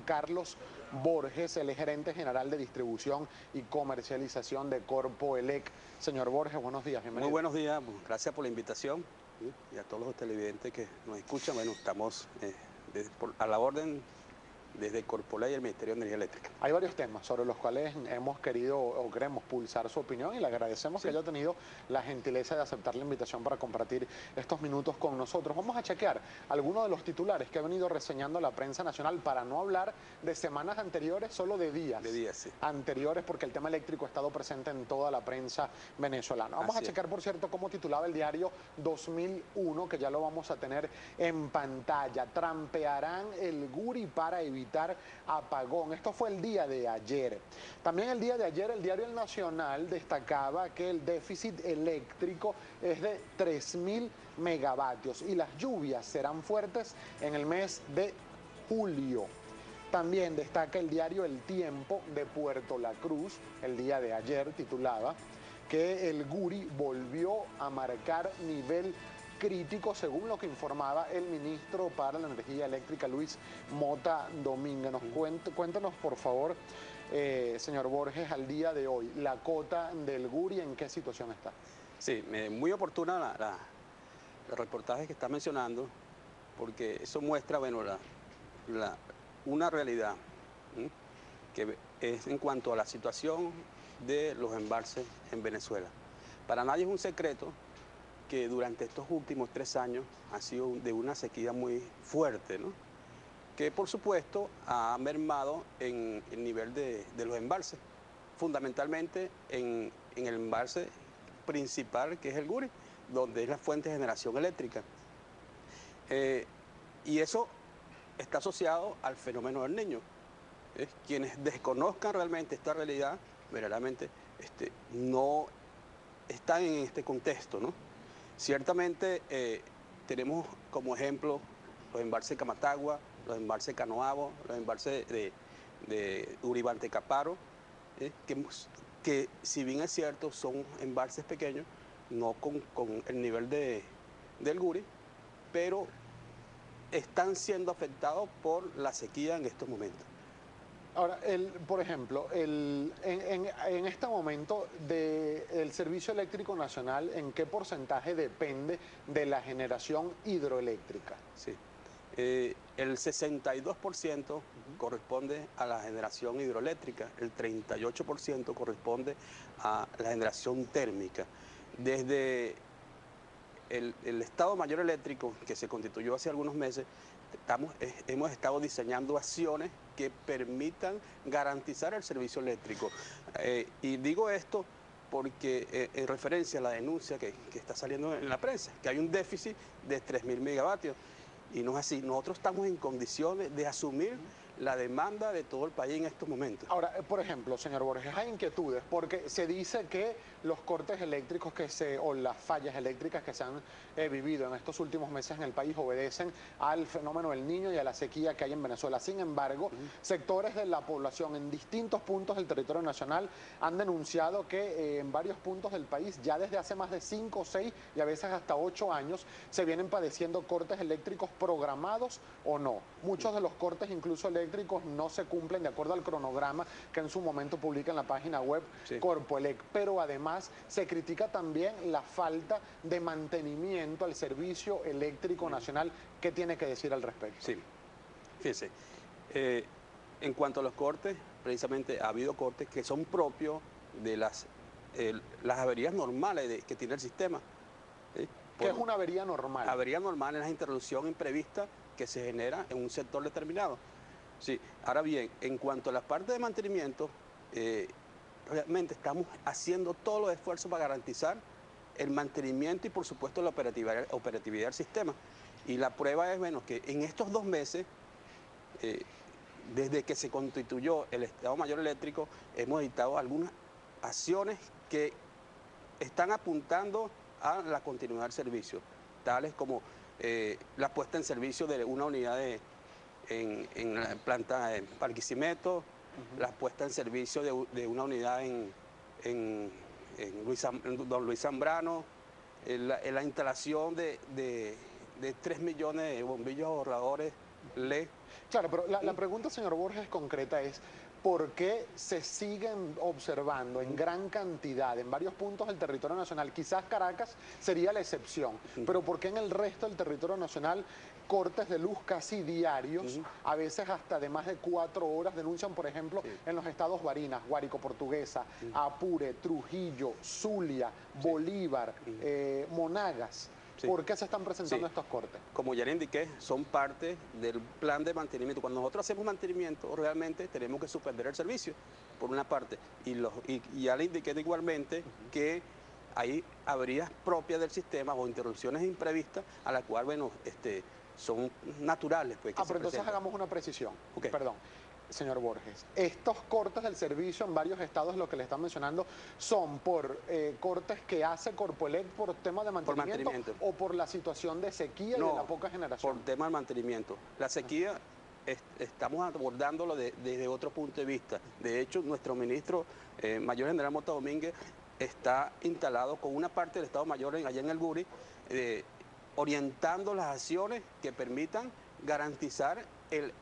Carlos Borges, el gerente general de distribución y comercialización de Corpoelec. Señor Borges, buenos días, bienvenido. Muy buenos días, gracias por la invitación y a todos los televidentes que nos escuchan. Bueno, estamos a la orden desde Corpoelec y el Ministerio de Energía Eléctrica. Hay varios temas sobre los cuales hemos querido o queremos pulsar su opinión y le agradecemos que haya tenido la gentileza de aceptar la invitación para compartir estos minutos con nosotros. Vamos a chequear algunos de los titulares que ha venido reseñando la prensa nacional para no hablar de semanas anteriores, solo de días. Anteriores, porque el tema eléctrico ha estado presente en toda la prensa venezolana. Vamos a checar, por cierto, cómo titulaba el diario 2001, que ya lo vamos a tener en pantalla. Trampearán el Guri para evitar apagón. Esto fue el día de ayer. También el día de ayer el diario El Nacional destacaba que el déficit eléctrico es de 3.000 megavatios y las lluvias serán fuertes en el mes de julio. También destaca el diario El Tiempo de Puerto La Cruz, el día de ayer titulaba que el Guri volvió a marcar nivel crítico, según lo que informaba el ministro para la Energía Eléctrica, Luis Mota Domínguez. Cuéntanos, por favor, señor Borges, al día de hoy, la cota del Guri, ¿en qué situación está? Sí, muy oportuna el reportaje que está mencionando, porque eso muestra, bueno, una realidad que es en cuanto a la situación de los embalses en Venezuela. Para nadie es un secreto que durante estos últimos 3 años ha sido de una sequía muy fuerte, ¿no? Que por supuesto ha mermado en el nivel de los embalses, fundamentalmente en el embalse principal, que es el Guri, donde es la fuente de generación eléctrica. Y eso está asociado al fenómeno del Niño. Quienes desconozcan realmente esta realidad, verdaderamente no están en este contexto, ¿no? Ciertamente tenemos como ejemplo los embalses Camatagua, los embalses Canoabo, los embalses de Uribante-Caparo, que si bien es cierto son embalses pequeños, no con el nivel del Guri, pero están siendo afectados por la sequía en estos momentos. Ahora, por ejemplo, en este momento del Servicio Eléctrico Nacional, ¿en qué porcentaje depende de la generación hidroeléctrica? Sí, el 62% corresponde a la generación hidroeléctrica, el 38% corresponde a la generación térmica. Desde el Estado Mayor Eléctrico, que se constituyó hace algunos meses, hemos estado diseñando acciones que permitan garantizar el servicio eléctrico. Y digo esto porque en referencia a la denuncia que está saliendo en la prensa, que hay un déficit de 3.000 megavatios. Y no es así, nosotros estamos en condiciones de asumir la demanda de todo el país en estos momentos. Ahora, por ejemplo, señor Borges, hay inquietudes porque se dice que los cortes eléctricos o las fallas eléctricas que se han vivido en estos últimos meses en el país obedecen al fenómeno del Niño y a la sequía que hay en Venezuela. Sin embargo, sectores de la población en distintos puntos del territorio nacional han denunciado que en varios puntos del país, ya desde hace más de 5, 6 y a veces hasta 8 años, se vienen padeciendo cortes eléctricos programados o no. Muchos de los cortes, incluso eléctricos, no se cumplen de acuerdo al cronograma que en su momento publica en la página web Corpoelec, pero además se critica también la falta de mantenimiento al servicio eléctrico nacional. ¿Qué tiene que decir al respecto? Sí, fíjese, en cuanto a los cortes, precisamente ha habido cortes que son propios de las averías normales que tiene el sistema. ¿Qué es una avería normal? Avería normal es la interrupción imprevista que se genera en un sector determinado. Sí. Ahora bien, en cuanto a la parte de mantenimiento, realmente estamos haciendo todos los esfuerzos para garantizar el mantenimiento y por supuesto la operatividad del sistema. Y la prueba es, bueno, que en estos 2 meses, desde que se constituyó el Estado Mayor Eléctrico, hemos dictado algunas acciones que están apuntando a la continuidad del servicio, tales como la puesta en servicio de una unidad en la planta de Barquisimeto, la puesta en servicio de una unidad en Don Luis Zambrano, la instalación de 3 millones de bombillos ahorradores LED. Claro, pero la pregunta, señor Borges, concreta es, ¿por qué se siguen observando en gran cantidad, en varios puntos del territorio nacional? Quizás Caracas sería la excepción, pero ¿por qué en el resto del territorio nacional cortes de luz casi diarios, a veces hasta de más de 4 horas? Denuncian, por ejemplo, en los estados Barinas, Guárico, Portuguesa, Apure, Trujillo, Zulia, Bolívar, Monagas. Sí. ¿Por qué se están presentando Sí. estos cortes? Como ya le indiqué, son parte del plan de mantenimiento. Cuando nosotros hacemos mantenimiento, realmente tenemos que suspender el servicio, por una parte. Y ya le indiqué igualmente que hay averías propias del sistema o interrupciones imprevistas a las cuales, bueno, son naturales. Pues, que se Pero entonces presentan. hagamos una precisión. Ok. Perdón. Señor Borges, estos cortes del servicio en varios estados, lo que le están mencionando, ¿son por cortes que hace Corpoelec por tema de mantenimiento, o por la situación de sequía y de la poca generación? Por tema del mantenimiento. La sequía estamos abordándolo desde otro punto de vista. De hecho, nuestro ministro Mayor General Mota Domínguez está instalado con una parte del Estado Mayor allá en el Guri, orientando las acciones que permitan garantizar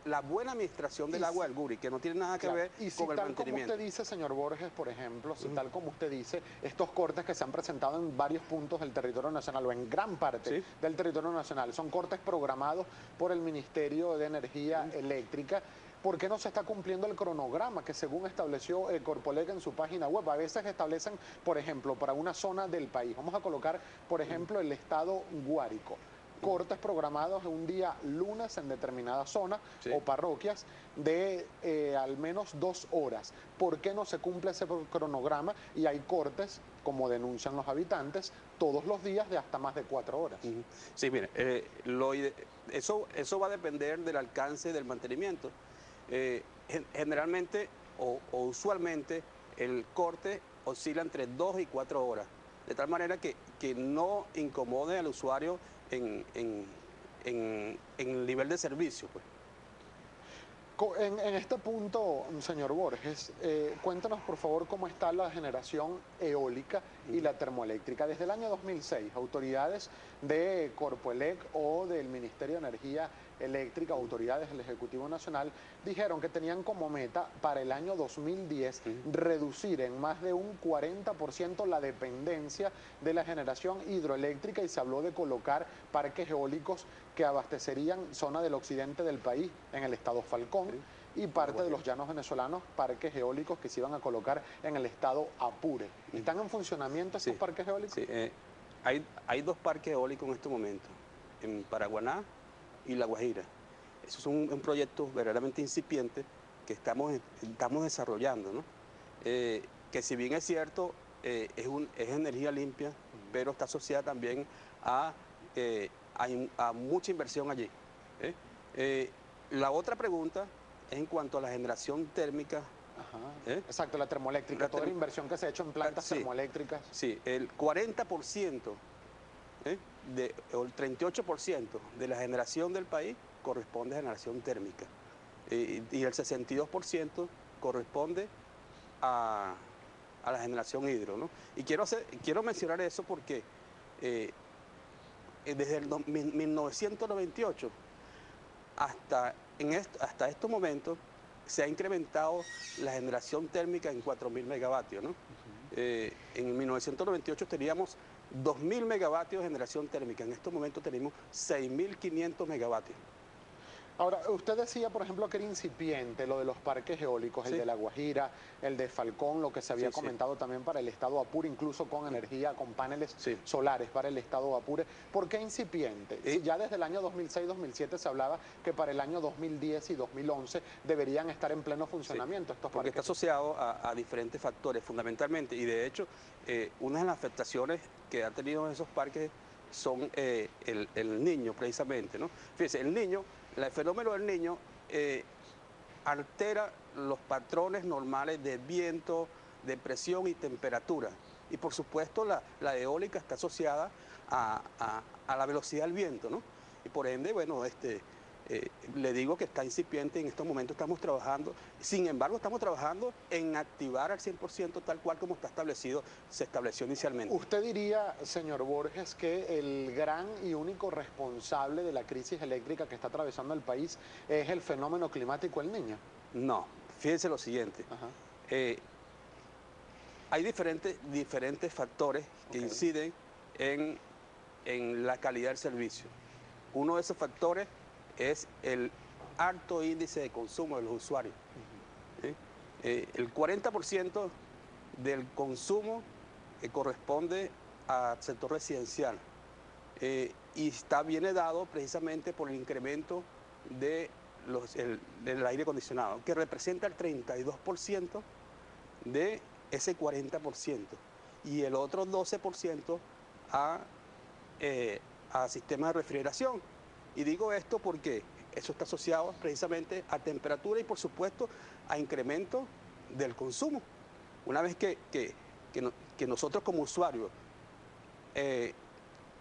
la buena administración del agua del Guri, que no tiene nada que ver y si con el tal mantenimiento. como usted dice, señor Borges, por ejemplo, si tal como usted dice, estos cortes que se han presentado en varios puntos del territorio nacional o en gran parte del territorio nacional, son cortes programados por el Ministerio de Energía Eléctrica, ¿por qué no se está cumpliendo el cronograma que según estableció Corpoelec en su página web? A veces establecen, por ejemplo, para una zona del país, vamos a colocar, por ejemplo, el estado Guárico, cortes programados un día lunes en determinada zona o parroquias de al menos 2 horas. ¿Por qué no se cumple ese cronograma y hay cortes, como denuncian los habitantes, todos los días de hasta más de 4 horas? Sí, mire, eso va a depender del alcance del mantenimiento. Generalmente o usualmente el corte oscila entre 2 y 4 horas, de tal manera que no incomode al usuario en el nivel de servicio, pues. En este punto, señor Borges, cuéntanos por favor cómo está la generación eólica y la termoeléctrica. Desde el año 2006, autoridades de Corpoelec o del Ministerio de Energía Eléctrica, autoridades del Ejecutivo Nacional, dijeron que tenían como meta para el año 2010 reducir en más de un 40% la dependencia de la generación hidroeléctrica, y se habló de colocar parques eólicos que abastecerían zona del occidente del país, en el estado Falcón, y parte de los llanos venezolanos, parques eólicos que se iban a colocar en el estado Apure. ¿Están en funcionamiento estos parques eólicos? Sí, hay 2 parques eólicos en este momento, en Paraguaná y La Guajira. Eso es un proyecto verdaderamente incipiente que estamos desarrollando, ¿no? Que si bien es cierto, es energía limpia, pero está asociada también a mucha inversión allí. La otra pregunta es en cuanto a la generación térmica. Exacto, la termoeléctrica, toda la inversión que se ha hecho en plantas termoeléctricas. Sí, el 40% o el 38% de la generación del país corresponde a generación térmica, y el 62% corresponde a la generación hidro, ¿no? Y quiero mencionar eso porque desde el 1998 hasta estos momentos se ha incrementado la generación térmica en 4.000 megavatios, ¿no? En 1998 teníamos 2.000 megavatios de generación térmica, en estos momentos tenemos 6.500 megavatios. Ahora, usted decía, por ejemplo, que era incipiente lo de los parques eólicos, el de La Guajira, el de Falcón, lo que se había comentado también para el estado Apure, incluso con energía, con paneles solares para el estado Apure. ¿Por qué incipiente? Si ya desde el año 2006-2007 se hablaba que para el año 2010 y 2011 deberían estar en pleno funcionamiento estos parques. Porque está asociado a diferentes factores, fundamentalmente, y de hecho, una de las afectaciones que han tenido esos parques son el niño, precisamente, ¿no? Fíjese, el fenómeno del niño altera los patrones normales de viento, de presión y temperatura. Y por supuesto la eólica está asociada a la velocidad del viento, ¿no? Y por ende, bueno, Le digo que está incipiente, en estos momentos estamos trabajando, sin embargo estamos trabajando en activar al 100% tal cual como está establecido, se estableció inicialmente. ¿Usted diría, señor Borges, que el gran y único responsable de la crisis eléctrica que está atravesando el país es el fenómeno climático El Niño? No, fíjense lo siguiente. Ajá. Hay diferentes factores que inciden en la calidad del servicio. Uno de esos factores es el alto índice de consumo de los usuarios. ¿Sí? El 40% del consumo corresponde al sector residencial y viene dado precisamente por el incremento del aire acondicionado, que representa el 32% de ese 40% y el otro 12% a sistemas de refrigeración. Y digo esto porque eso está asociado precisamente a temperatura y por supuesto a incremento del consumo. Una vez que nosotros como usuarios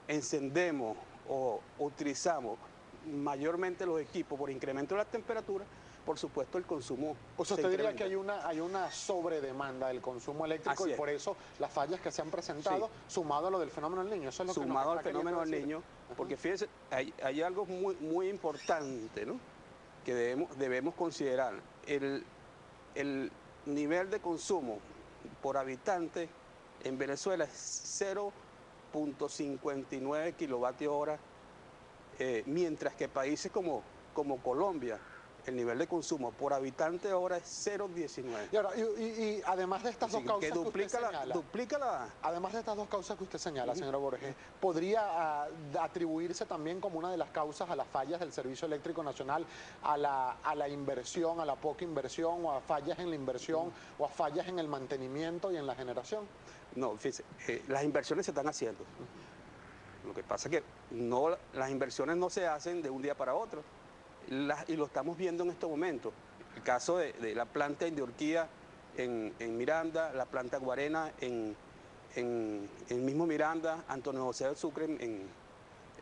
encendemos o utilizamos mayormente los equipos por incremento de la temperatura, por supuesto el consumo. O sea, usted diría que hay una sobredemanda del consumo eléctrico y por eso las fallas que se han presentado, sumado a lo del fenómeno del Niño. Eso es lo sumado al fenómeno del Niño, porque fíjense, hay algo muy importante, ¿no?, que debemos considerar. El nivel de consumo por habitante en Venezuela es 0.59 kilovatios hora, mientras que países como Colombia, el nivel de consumo por habitante hora es 0.19. Y además de estas dos causas que usted señala, además de estas dos causas que usted señala, señora Borges, ¿podría atribuirse también como una de las causas a las fallas del Servicio Eléctrico Nacional, a la inversión, a la poca inversión, o a fallas en la inversión, o a fallas en el mantenimiento y en la generación? No, fíjese, las inversiones se están haciendo. Lo que pasa es que las inversiones no se hacen de un día para otro. Y lo estamos viendo en estos momentos. El caso de la planta de Urquía en Miranda, la planta Guarena en el mismo Miranda, Antonio José de Sucre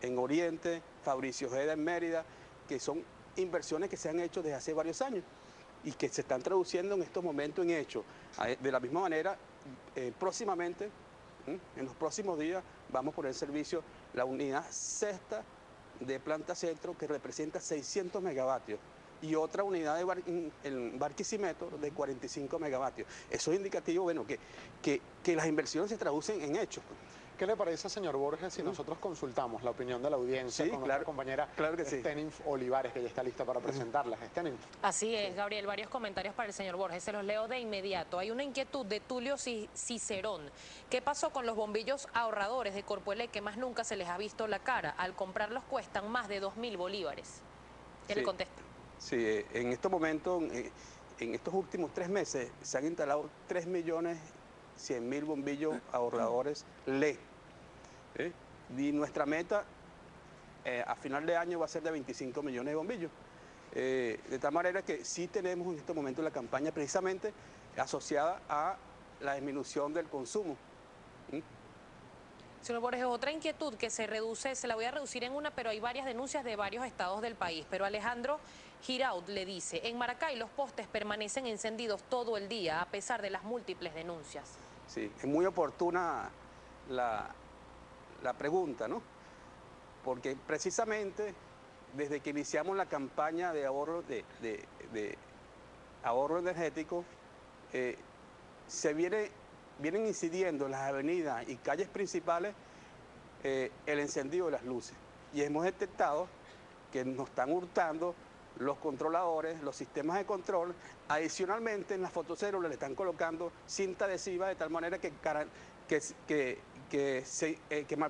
en Oriente, Fabricio Ojeda en Mérida, que son inversiones que se han hecho desde hace varios años y que se están traduciendo en estos momentos en hechos. De la misma manera, próximamente, en los próximos días, vamos a poner en servicio la unidad sexta de planta centro, que representa 600 megavatios, y otra unidad en Barquisimeto de 45 megavatios. Eso es indicativo, bueno, que las inversiones se traducen en hechos. ¿Qué le parece, señor Borges, si nosotros consultamos la opinión de la audiencia con nuestra compañera Esteninf Olivares, que ya está lista para presentarlas? Esteninf. Así es, Gabriel, varios comentarios para el señor Borges, se los leo de inmediato. Hay una inquietud de Tulio Cicerón. ¿Qué pasó con los bombillos ahorradores de Corpoelec que más nunca se les ha visto la cara? Al comprarlos cuestan más de 2.000 bolívares. ¿Qué le contesta? Sí, en estos momentos, en estos últimos 3 meses, se han instalado 3.100.000 bombillos ahorradores LED. Y nuestra meta a final de año va a ser de 25 millones de bombillos. De tal manera que sí tenemos en este momento la campaña precisamente asociada a la disminución del consumo. Señor Borges, otra inquietud que se la voy a reducir en una, pero hay varias denuncias de varios estados del país. Pero Alejandro Giraud le dice, en Maracay los postes permanecen encendidos todo el día a pesar de las múltiples denuncias. Sí, es muy oportuna la pregunta, ¿no? Porque precisamente desde que iniciamos la campaña de ahorro, ahorro energético, vienen incidiendo en las avenidas y calles principales el encendido de las luces. Y hemos detectado que nos están hurtando los controladores, los sistemas de control. Adicionalmente, en las fotocélulas le están colocando cinta adhesiva de tal manera que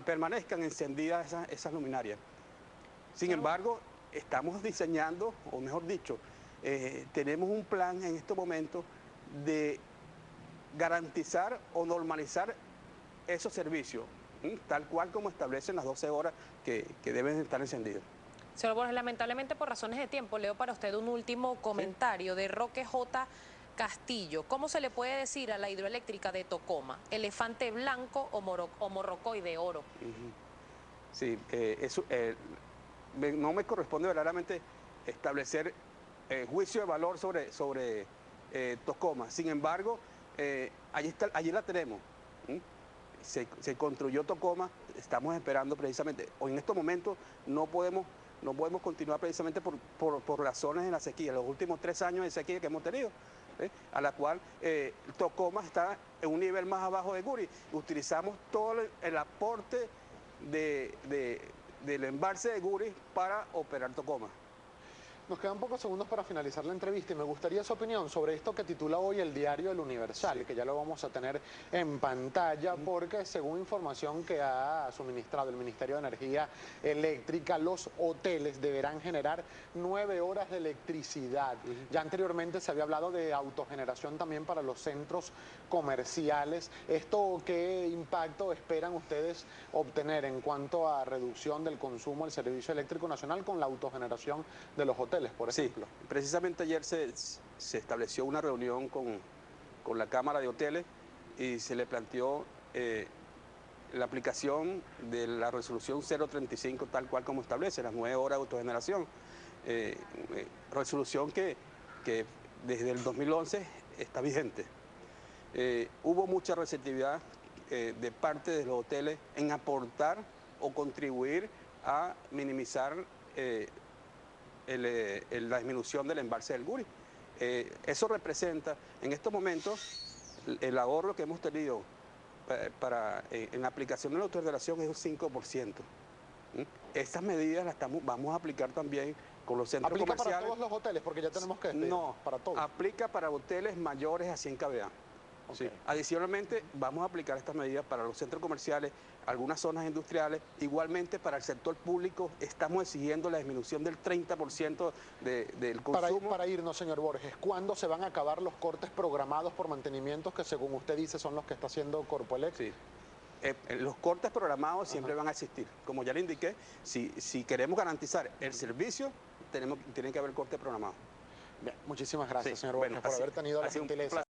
permanezcan encendidas esas luminarias. Sin embargo, estamos diseñando, o mejor dicho, tenemos un plan en estos momentos de garantizar o normalizar esos servicios, tal cual como establecen las 12 horas que deben estar encendidos. Señor Borges, lamentablemente por razones de tiempo, leo para usted un último comentario de Roque J. Castillo. ¿Cómo se le puede decir a la hidroeléctrica de Tocoma? ¿Elefante blanco o morrocoy de oro? Sí, eso no me corresponde verdaderamente establecer juicio de valor sobre Tocoma. Sin embargo, allí la tenemos. Se construyó Tocoma, estamos esperando precisamente, hoy en estos momentos no podemos continuar precisamente por razones de la sequía, los últimos 3 años de sequía que hemos tenido, a la cual Tocoma está en un nivel más abajo de Guri. Utilizamos todo el aporte del embalse de Guri para operar Tocoma. Nos quedan pocos segundos para finalizar la entrevista y me gustaría su opinión sobre esto que titula hoy el diario El Universal, que ya lo vamos a tener en pantalla, porque según información que ha suministrado el Ministerio de Energía Eléctrica, los hoteles deberán generar 9 horas de electricidad. Ya anteriormente se había hablado de autogeneración también para los centros comerciales. ¿Esto qué impacto esperan ustedes obtener en cuanto a reducción del consumo del servicio eléctrico nacional con la autogeneración de los hoteles, por ejemplo? Sí, precisamente ayer se estableció una reunión con la Cámara de Hoteles y se le planteó la aplicación de la resolución 035 tal cual como establece, las 9 horas de autogeneración. Resolución que desde el 2011 está vigente. Hubo mucha receptividad de parte de los hoteles en aportar o contribuir a minimizar la disminución del embalse del Guri. Eso representa en estos momentos el ahorro que hemos tenido en la aplicación de la autogeneración es un 5%. Estas medidas las vamos a aplicar también con los centros comerciales. ¿Aplica para todos los hoteles? Porque ya tenemos que despedir. No, para todos. Aplica para hoteles mayores a 100 kVA. Okay. Sí. Adicionalmente, vamos a aplicar estas medidas para los centros comerciales, algunas zonas industriales, igualmente para el sector público. Estamos exigiendo la disminución del 30% del consumo. Para irnos, señor Borges, ¿cuándo se van a acabar los cortes programados por mantenimientos que, según usted dice, son los que está haciendo Corpoelec? Sí. Los cortes programados siempre van a existir. Como ya le indiqué, si queremos garantizar el servicio, tiene que haber corte programado. Bien, muchísimas gracias, señor Borges, por haber tenido la gentileza.